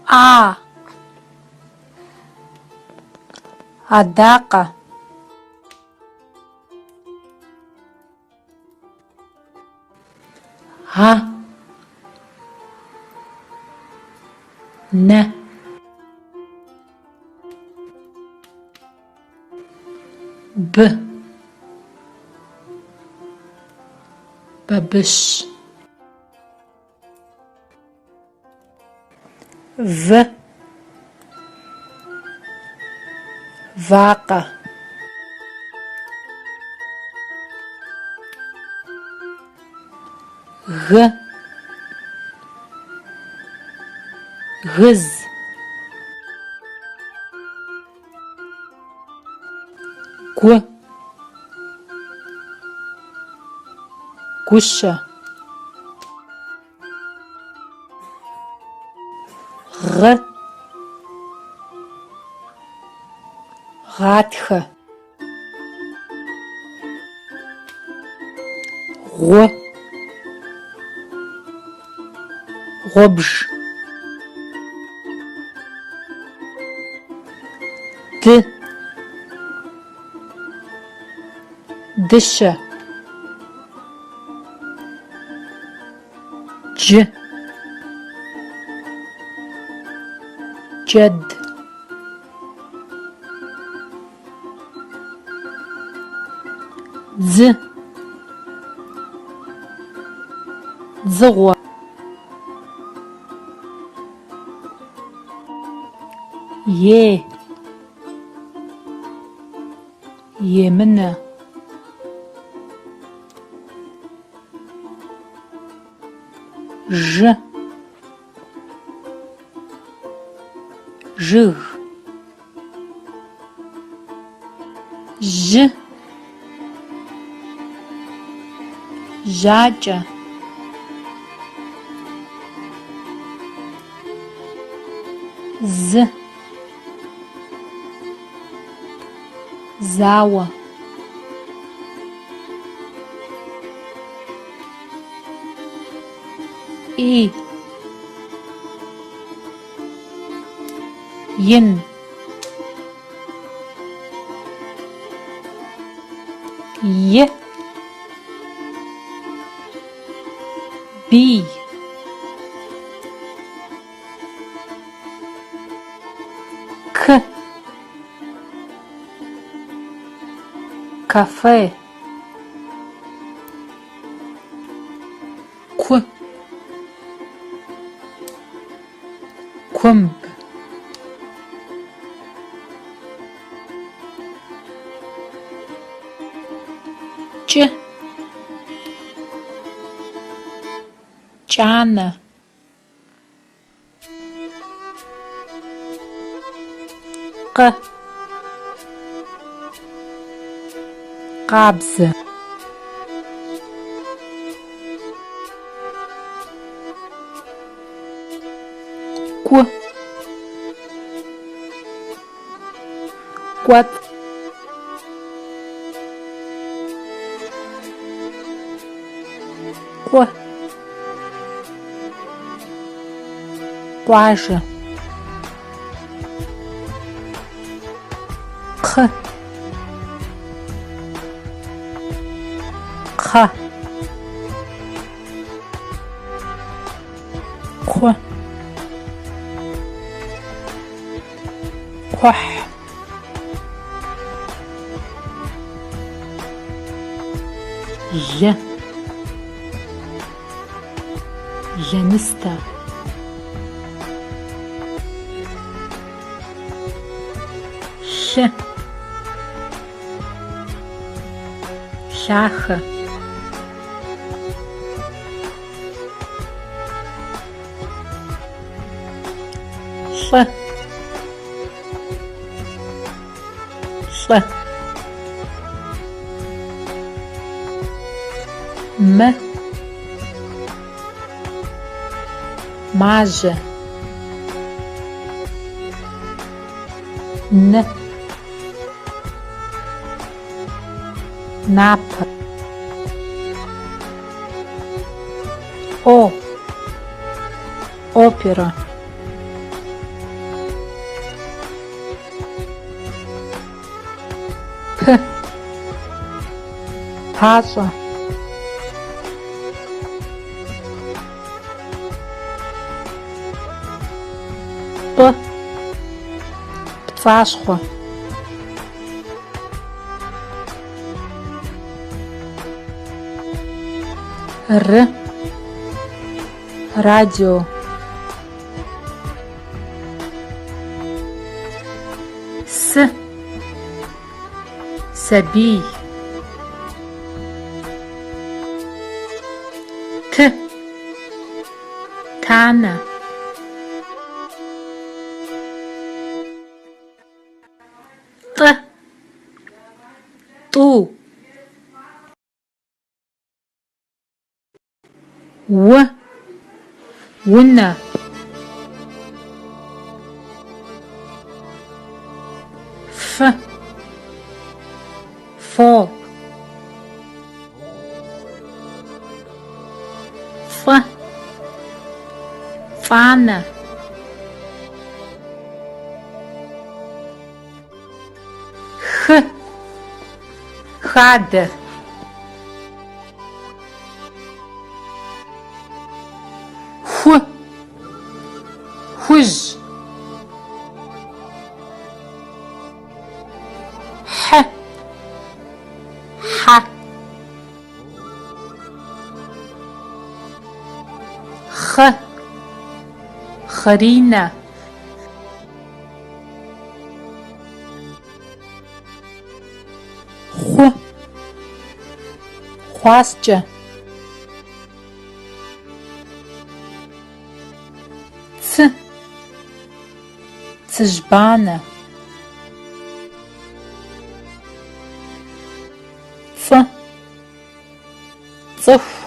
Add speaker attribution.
Speaker 1: A. Adakha. Ha. Ne. B. Babiş. V. Vaca. G. Gız. Gu. Guşa. G. Гъатхэ. Гъо. Гъобж. Ды. Дыщэ. Джы. Джэд. Дзы. Дзыгъо. Е. Емынэ. Ж. Жыг. Ж. Жьакӏэ. З. Зауэ. И. Ин. Е. Би. К. Кафе. К. Кумб. Ч. Чана. Q. Qabze. Qu. Quat. Qu. Quaja. Q. Q. Qu. Quh. J. Janista. Sh. Шаха. Ш. Ш. М. Маже. Н. Нап. О. Опера. paş'e, p' pts'aşxhue, r radio, s sabiy, t tane, t t'u, w wune, f fo, f fane, x xade, x xuj, h ha, x xarine, xu xhuasç'e, ts tsıjbane, f ts'ıxu,